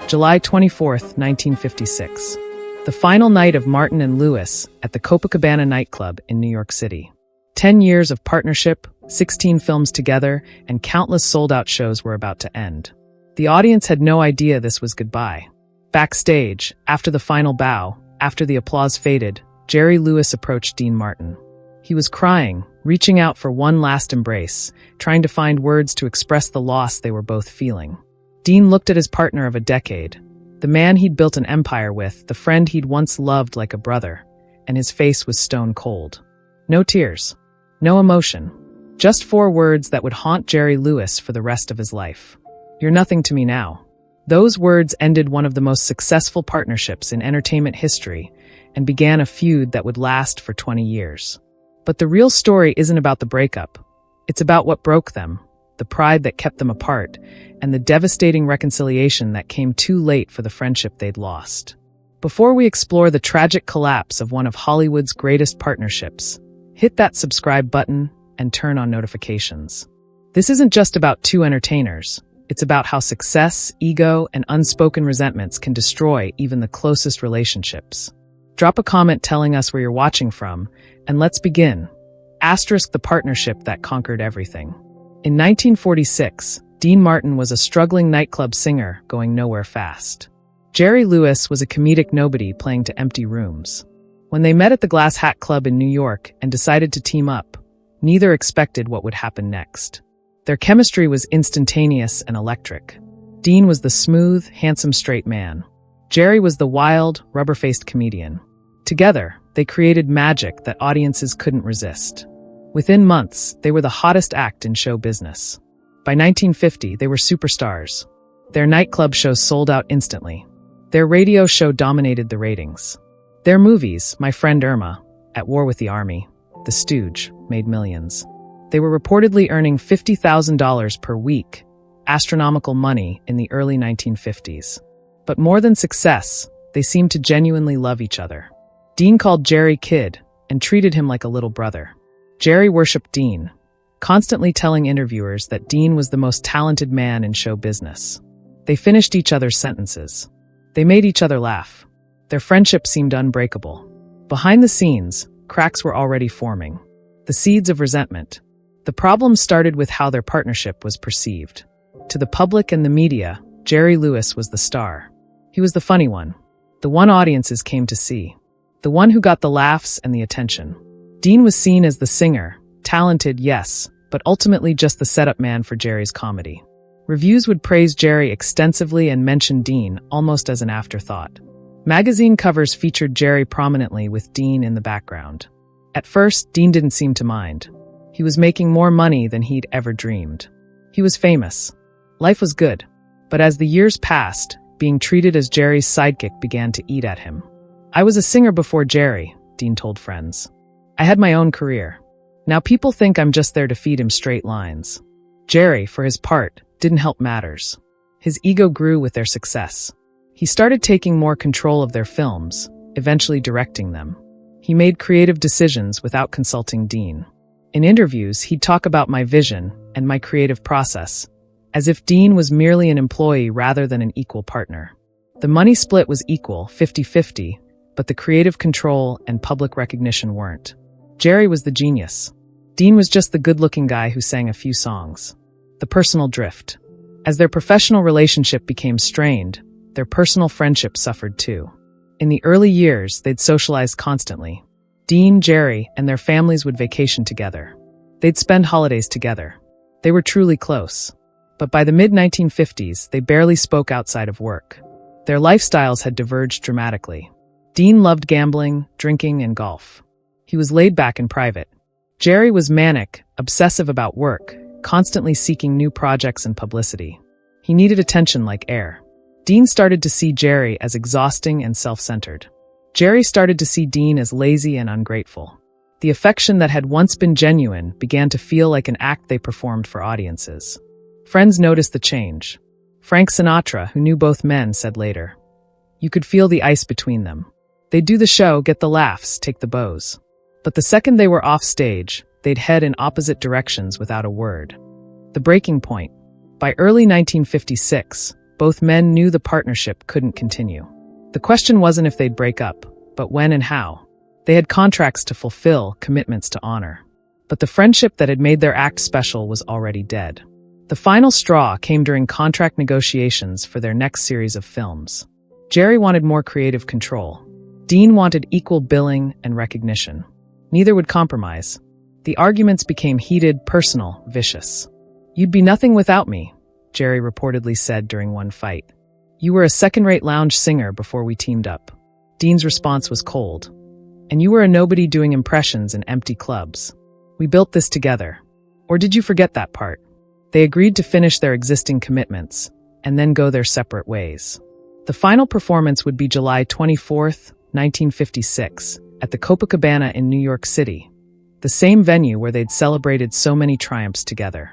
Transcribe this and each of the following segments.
July 24, 1956. The final night of Martin and Lewis at the Copacabana nightclub in New York City. 10 years of partnership, 16 films together, and countless sold-out shows were about to end. The audience had no idea this was goodbye. Backstage, after the final bow, after the applause faded, Jerry Lewis approached Dean Martin. He was crying, reaching out for one last embrace, trying to find words to express the loss they were both feeling. Dean looked at his partner of a decade, the man he'd built an empire with, the friend he'd once loved like a brother, and his face was stone cold. No tears. No emotion. Just 4 words that would haunt Jerry Lewis for the rest of his life. "You're nothing to me now." Those words ended one of the most successful partnerships in entertainment history and began a feud that would last for 20 years. But the real story isn't about the breakup. It's about what broke them, the pride that kept them apart, and the devastating reconciliation that came too late for the friendship they'd lost. Before we explore the tragic collapse of one of Hollywood's greatest partnerships, hit that subscribe button and turn on notifications. This isn't just about 2 entertainers. It's about how success, ego, and unspoken resentments can destroy even the closest relationships. Drop a comment telling us where you're watching from, and let's begin. Asterisk the partnership that conquered everything. In 1946, Dean Martin was a struggling nightclub singer going nowhere fast. Jerry Lewis was a comedic nobody playing to empty rooms. When they met at the Glass Hat Club in New York and decided to team up, neither expected what would happen next. Their chemistry was instantaneous and electric. Dean was the smooth, handsome straight man. Jerry was the wild, rubber-faced comedian. Together, they created magic that audiences couldn't resist. Within months, they were the hottest act in show business. By 1950, they were superstars. Their nightclub shows sold out instantly. Their radio show dominated the ratings. Their movies, My Friend Irma, At War with the Army, The Stooge, made millions. They were reportedly earning $50,000 per week, astronomical money in the early 1950s. But more than success, they seemed to genuinely love each other. Dean called Jerry Kid and treated him like a little brother. Jerry worshipped Dean, constantly telling interviewers that Dean was the most talented man in show business. They finished each other's sentences. They made each other laugh. Their friendship seemed unbreakable. Behind the scenes, cracks were already forming. The seeds of resentment. The problem started with how their partnership was perceived. To the public and the media, Jerry Lewis was the star. He was the funny one. The one audiences came to see. The one who got the laughs and the attention. Dean was seen as the singer, talented, yes, but ultimately just the setup man for Jerry's comedy. Reviews would praise Jerry extensively and mention Dean almost as an afterthought. Magazine covers featured Jerry prominently with Dean in the background. At first, Dean didn't seem to mind. He was making more money than he'd ever dreamed. He was famous. Life was good. But as the years passed, being treated as Jerry's sidekick began to eat at him. "I was a singer before Jerry," Dean told friends. "I had my own career. Now people think I'm just there to feed him straight lines." Jerry, for his part, didn't help matters. His ego grew with their success. He started taking more control of their films, eventually directing them. He made creative decisions without consulting Dean. In interviews, he'd talk about my vision and my creative process, as if Dean was merely an employee rather than an equal partner. The money split was equal, 50-50, but the creative control and public recognition weren't. Jerry was the genius. Dean was just the good-looking guy who sang a few songs. The personal drift. As their professional relationship became strained, their personal friendship suffered too. In the early years, they'd socialize constantly. Dean, Jerry, and their families would vacation together. They'd spend holidays together. They were truly close. But by the mid-1950s, they barely spoke outside of work. Their lifestyles had diverged dramatically. Dean loved gambling, drinking, and golf. He was laid back in private. Jerry was manic, obsessive about work, constantly seeking new projects and publicity. He needed attention like air. Dean started to see Jerry as exhausting and self-centered. Jerry started to see Dean as lazy and ungrateful. The affection that had once been genuine began to feel like an act they performed for audiences. Friends noticed the change. Frank Sinatra, who knew both men, said later, "You could feel the ice between them. They'd do the show, get the laughs, take the bows. But the second they were off stage, they'd head in opposite directions without a word." The breaking point. By early 1956, both men knew the partnership couldn't continue. The question wasn't if they'd break up, but when and how. They had contracts to fulfill, commitments to honor. But the friendship that had made their act special was already dead. The final straw came during contract negotiations for their next series of films. Jerry wanted more creative control. Dean wanted equal billing and recognition. Neither would compromise. The arguments became heated, personal, vicious. "You'd be nothing without me," Jerry reportedly said during one fight. "You were a second-rate lounge singer before we teamed up." Dean's response was cold. "And you were a nobody doing impressions in empty clubs. We built this together. Or did you forget that part?" They agreed to finish their existing commitments, and then go their separate ways. The final performance would be July 24th, 1956, at the Copacabana in New York City, the same venue where they'd celebrated so many triumphs together.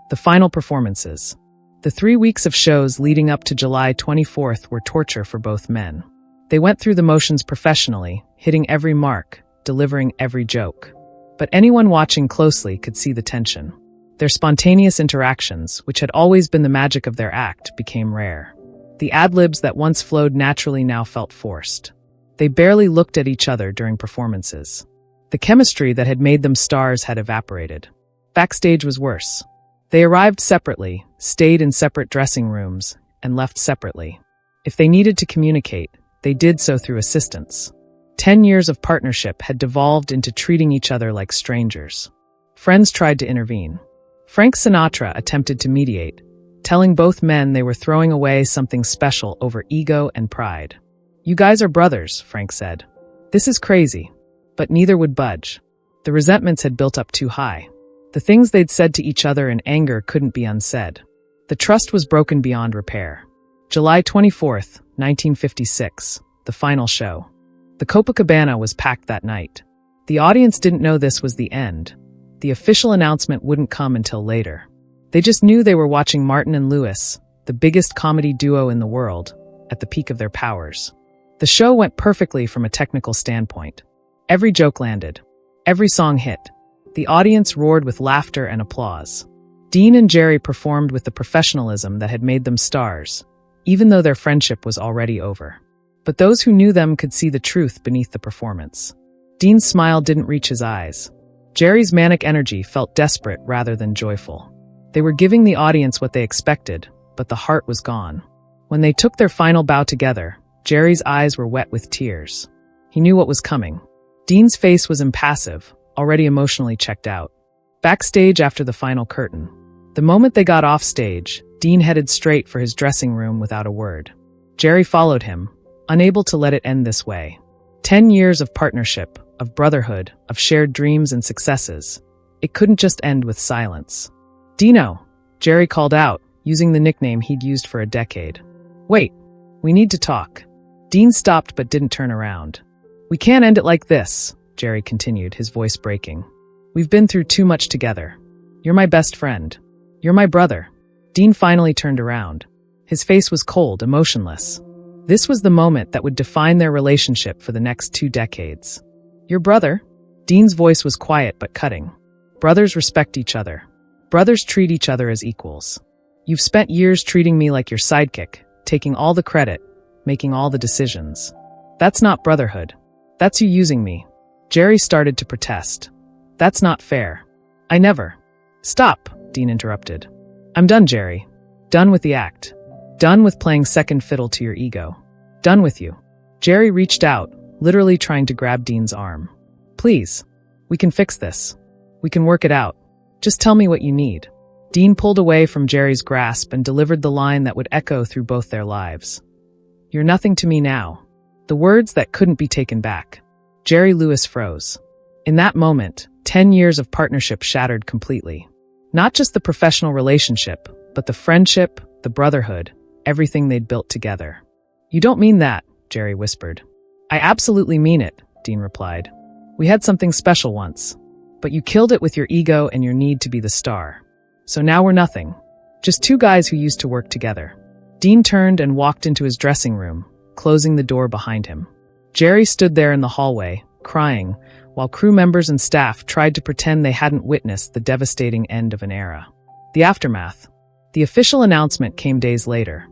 The final performances. The 3 weeks of shows leading up to July 24th were torture for both men. They went through the motions professionally, hitting every mark, delivering every joke. But anyone watching closely could see the tension. Their spontaneous interactions, which had always been the magic of their act, became rare. The ad-libs that once flowed naturally now felt forced. They barely looked at each other during performances. The chemistry that had made them stars had evaporated. Backstage was worse. They arrived separately, stayed in separate dressing rooms, and left separately. If they needed to communicate, they did so through assistants. 10 years of partnership had devolved into treating each other like strangers. Friends tried to intervene. Frank Sinatra attempted to mediate, telling both men they were throwing away something special over ego and pride. "You guys are brothers," Frank said. "This is crazy." But neither would budge. The resentments had built up too high. The things they'd said to each other in anger couldn't be unsaid. The trust was broken beyond repair. July 24th, 1956, the final show. The Copacabana was packed that night. The audience didn't know this was the end. The official announcement wouldn't come until later. They just knew they were watching Martin and Lewis, the biggest comedy duo in the world, at the peak of their powers. The show went perfectly from a technical standpoint. Every joke landed. Every song hit. The audience roared with laughter and applause. Dean and Jerry performed with the professionalism that had made them stars, even though their friendship was already over. But those who knew them could see the truth beneath the performance. Dean's smile didn't reach his eyes. Jerry's manic energy felt desperate rather than joyful. They were giving the audience what they expected, but the heart was gone. When they took their final bow together, Jerry's eyes were wet with tears. He knew what was coming. Dean's face was impassive, already emotionally checked out. Backstage after the final curtain. The moment they got off stage, Dean headed straight for his dressing room without a word. Jerry followed him, unable to let it end this way. 10 years of partnership, of brotherhood, of shared dreams and successes. It couldn't just end with silence. "Dino," Jerry called out, using the nickname he'd used for a decade. "Wait, we need to talk." Dean stopped but didn't turn around. "We can't end it like this," Jerry continued, his voice breaking. "We've been through too much together. You're my best friend. You're my brother." Dean finally turned around. His face was cold, emotionless. This was the moment that would define their relationship for the next 2 decades. "Your brother?" Dean's voice was quiet but cutting. "Brothers respect each other. Brothers treat each other as equals. You've spent years treating me like your sidekick, taking all the credit, making all the decisions. That's not brotherhood. That's you using me." Jerry started to protest. "That's not fair. I never—" "Stop," Dean interrupted. "I'm done, Jerry. Done with the act. Done with playing second fiddle to your ego. Done with you." Jerry reached out, literally trying to grab Dean's arm. "Please. We can fix this. We can work it out. Just tell me what you need." Dean pulled away from Jerry's grasp and delivered the line that would echo through both their lives. "You're nothing to me now." The words that couldn't be taken back. Jerry Lewis froze. In that moment, 10 years of partnership shattered completely. Not just the professional relationship, but the friendship, the brotherhood, everything they'd built together. "You don't mean that," Jerry whispered. "I absolutely mean it," Dean replied. "We had something special once. But you killed it with your ego and your need to be the star. So now we're nothing. Just 2 guys who used to work together." Dean turned and walked into his dressing room, closing the door behind him. Jerry stood there in the hallway, crying, while crew members and staff tried to pretend they hadn't witnessed the devastating end of an era. The aftermath. The official announcement came days later.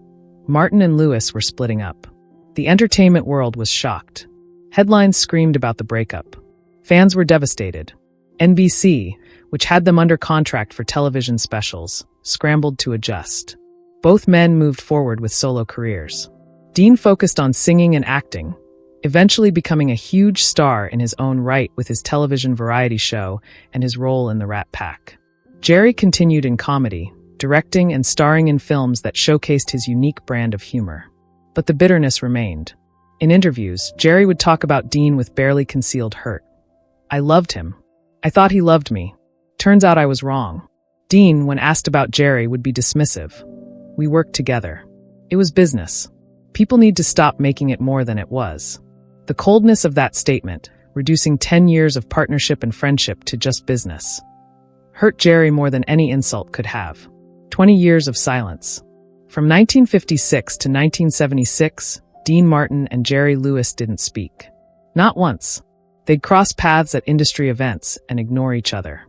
Martin and Lewis were splitting up. The entertainment world was shocked. Headlines screamed about the breakup. Fans were devastated. NBC, which had them under contract for television specials, scrambled to adjust. Both men moved forward with solo careers. Dean focused on singing and acting, eventually becoming a huge star in his own right with his television variety show and his role in the Rat Pack. Jerry continued in comedy, directing and starring in films that showcased his unique brand of humor. But the bitterness remained. In interviews, Jerry would talk about Dean with barely concealed hurt. "I loved him. I thought he loved me. Turns out I was wrong." Dean, when asked about Jerry, would be dismissive. "We worked together. It was business. People need to stop making it more than it was." The coldness of that statement, reducing 10 years of partnership and friendship to just business, hurt Jerry more than any insult could have. 20 years of silence. From 1956 to 1976, Dean Martin and Jerry Lewis didn't speak. Not once. They'd cross paths at industry events and ignore each other.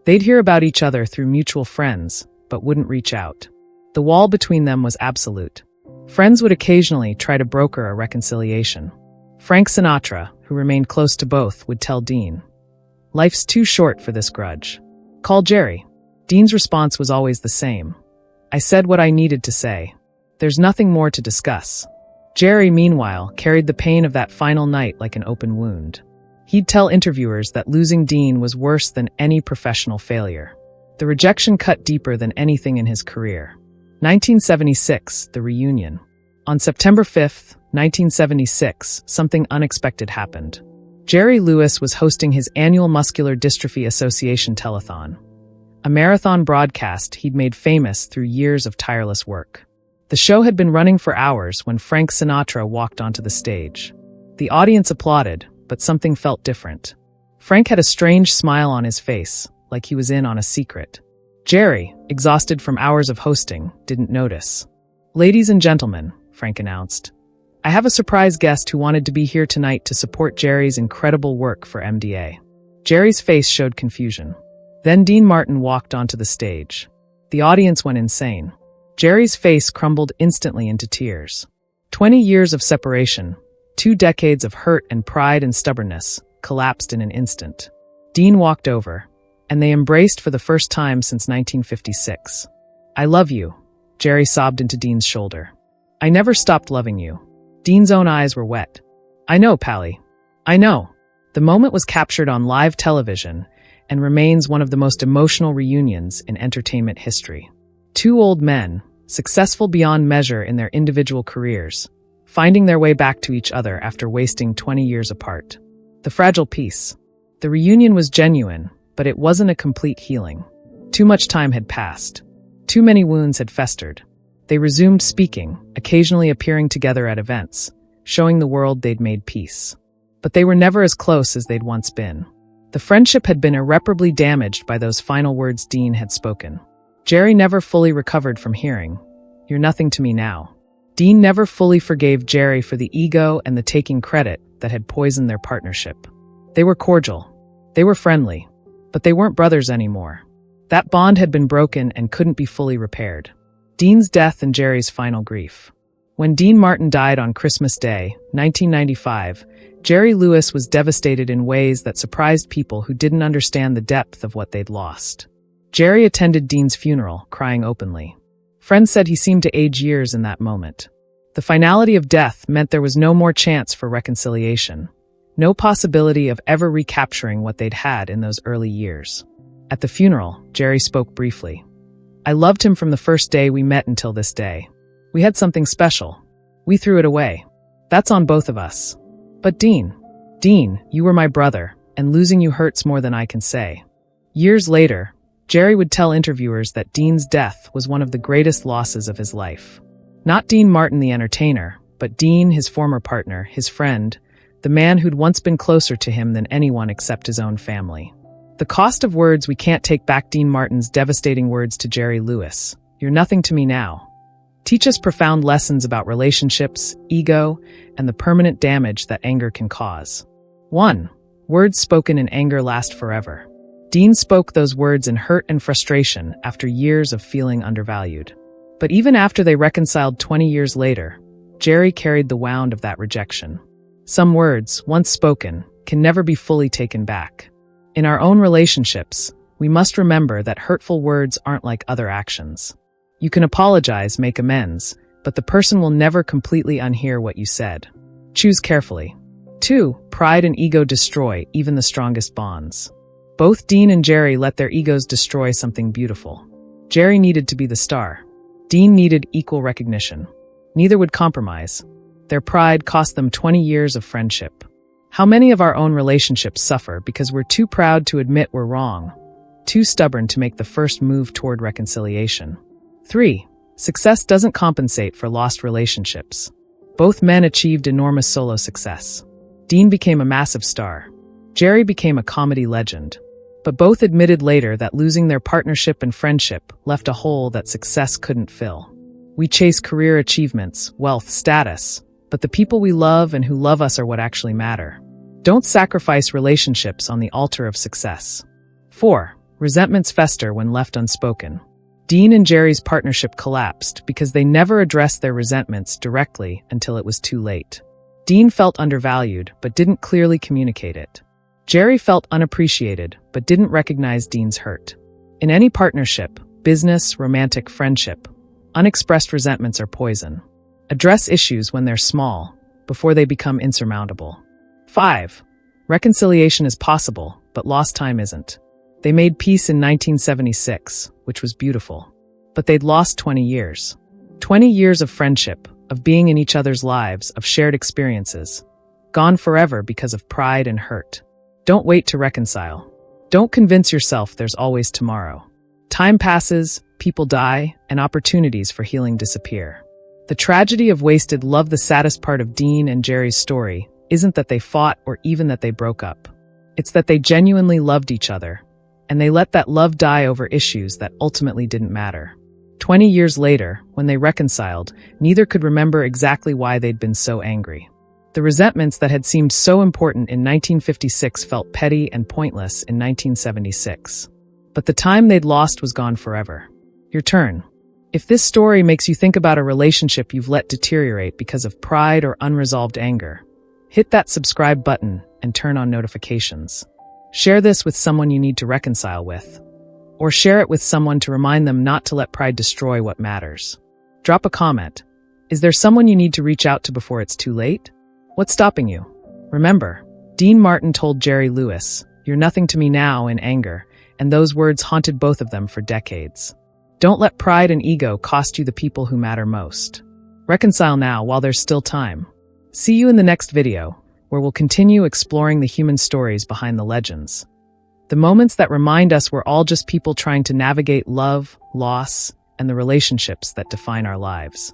They'd hear about each other through mutual friends, but wouldn't reach out. The wall between them was absolute. Friends would occasionally try to broker a reconciliation. Frank Sinatra, who remained close to both, would tell Dean, "Life's too short for this grudge. Call Jerry." Dean's response was always the same. "I said what I needed to say. There's nothing more to discuss." Jerry, meanwhile, carried the pain of that final night like an open wound. He'd tell interviewers that losing Dean was worse than any professional failure. The rejection cut deeper than anything in his career. 1976, the reunion. On September 5, 1976, something unexpected happened. Jerry Lewis was hosting his annual Muscular Dystrophy Association telethon, a marathon broadcast he'd made famous through years of tireless work. The show had been running for hours when Frank Sinatra walked onto the stage. The audience applauded, but something felt different. Frank had a strange smile on his face, like he was in on a secret. Jerry, exhausted from hours of hosting, didn't notice. "Ladies and gentlemen," Frank announced, "I have a surprise guest who wanted to be here tonight to support Jerry's incredible work for MDA." Jerry's face showed confusion. Then Dean Martin walked onto the stage. The audience went insane. Jerry's face crumbled instantly into tears. 20 years of separation, 2 decades of hurt and pride and stubbornness, collapsed in an instant. Dean walked over, and they embraced for the first time since 1956. "I love you," Jerry sobbed into Dean's shoulder. "I never stopped loving you." Dean's own eyes were wet. "I know, Pally. I know." The moment was captured on live television and remains one of the most emotional reunions in entertainment history. 2 old men, successful beyond measure in their individual careers, finding their way back to each other after wasting 20 years apart. The fragile piece. The reunion was genuine, but it wasn't a complete healing. Too much time had passed. Too many wounds had festered. They resumed speaking, occasionally appearing together at events, showing the world they'd made peace. But they were never as close as they'd once been. The friendship had been irreparably damaged by those final words Dean had spoken. Jerry never fully recovered from hearing, "You're nothing to me now." Dean never fully forgave Jerry for the ego and the taking credit that had poisoned their partnership. They were cordial. They were friendly. But they weren't brothers anymore. That bond had been broken and couldn't be fully repaired. Dean's death and Jerry's final grief. When Dean Martin died on Christmas Day, 1995, Jerry Lewis was devastated in ways that surprised people who didn't understand the depth of what they'd lost. Jerry attended Dean's funeral, crying openly. Friends said he seemed to age years in that moment. The finality of death meant there was no more chance for reconciliation, no possibility of ever recapturing what they'd had in those early years. At the funeral, Jerry spoke briefly. "I loved him from the first day we met until this day. We had something special. We threw it away. That's on both of us. But Dean, you were my brother, and losing you hurts more than I can say." Years later, Jerry would tell interviewers that Dean's death was one of the greatest losses of his life. Not Dean Martin the entertainer, but Dean, his former partner, his friend, the man who'd once been closer to him than anyone except his own family. The cost of words: we can't take back Dean Martin's devastating words to Jerry Lewis, "You're nothing to me now," teach us profound lessons about relationships, ego, and the permanent damage that anger can cause. 1. Words spoken in anger last forever. Dean spoke those words in hurt and frustration after years of feeling undervalued. But even after they reconciled 20 years later, Jerry carried the wound of that rejection. Some words, once spoken, can never be fully taken back. In our own relationships, we must remember that hurtful words aren't like other actions. You can apologize, make amends, but the person will never completely unhear what you said. Choose carefully. 2. Pride and ego destroy even the strongest bonds. Both Dean and Jerry let their egos destroy something beautiful. Jerry needed to be the star. Dean needed equal recognition. Neither would compromise. Their pride cost them 20 years of friendship. How many of our own relationships suffer because we're too proud to admit we're wrong, too stubborn to make the first move toward reconciliation? 3. Success doesn't compensate for lost relationships. Both men achieved enormous solo success. Dean became a massive star. Jerry became a comedy legend. But both admitted later that losing their partnership and friendship left a hole that success couldn't fill. We chase career achievements, wealth, status, but the people we love and who love us are what actually matter. Don't sacrifice relationships on the altar of success. 4. Resentments fester when left unspoken. Dean and Jerry's partnership collapsed because they never addressed their resentments directly until it was too late. Dean felt undervalued but didn't clearly communicate it. Jerry felt unappreciated but didn't recognize Dean's hurt. In any partnership, business, romantic, friendship, unexpressed resentments are poison. Address issues when they're small, before they become insurmountable. 5. Reconciliation is possible, but lost time isn't. They made peace in 1976, which was beautiful. But they'd lost 20 years. 20 years of friendship, of being in each other's lives, of shared experiences. Gone forever because of pride and hurt. Don't wait to reconcile. Don't convince yourself there's always tomorrow. Time passes, people die, and opportunities for healing disappear. The tragedy of wasted love. The saddest part of Dean and Jerry's story isn't that they fought or even that they broke up. It's that they genuinely loved each other, and they let that love die over issues that ultimately didn't matter. 20 years later, when they reconciled, neither could remember exactly why they'd been so angry. The resentments that had seemed so important in 1956 felt petty and pointless in 1976. But the time they'd lost was gone forever. Your turn. If this story makes you think about a relationship you've let deteriorate because of pride or unresolved anger, hit that subscribe button and turn on notifications. Share this with someone you need to reconcile with. Or share it with someone to remind them not to let pride destroy what matters. Drop a comment. Is there someone you need to reach out to before it's too late? What's stopping you? Remember, Dean Martin told Jerry Lewis, "You're nothing to me now," in anger, and those words haunted both of them for decades. Don't let pride and ego cost you the people who matter most. Reconcile now while there's still time. See you in the next video, where we'll continue exploring the human stories behind the legends. The moments that remind us we're all just people trying to navigate love, loss, and the relationships that define our lives.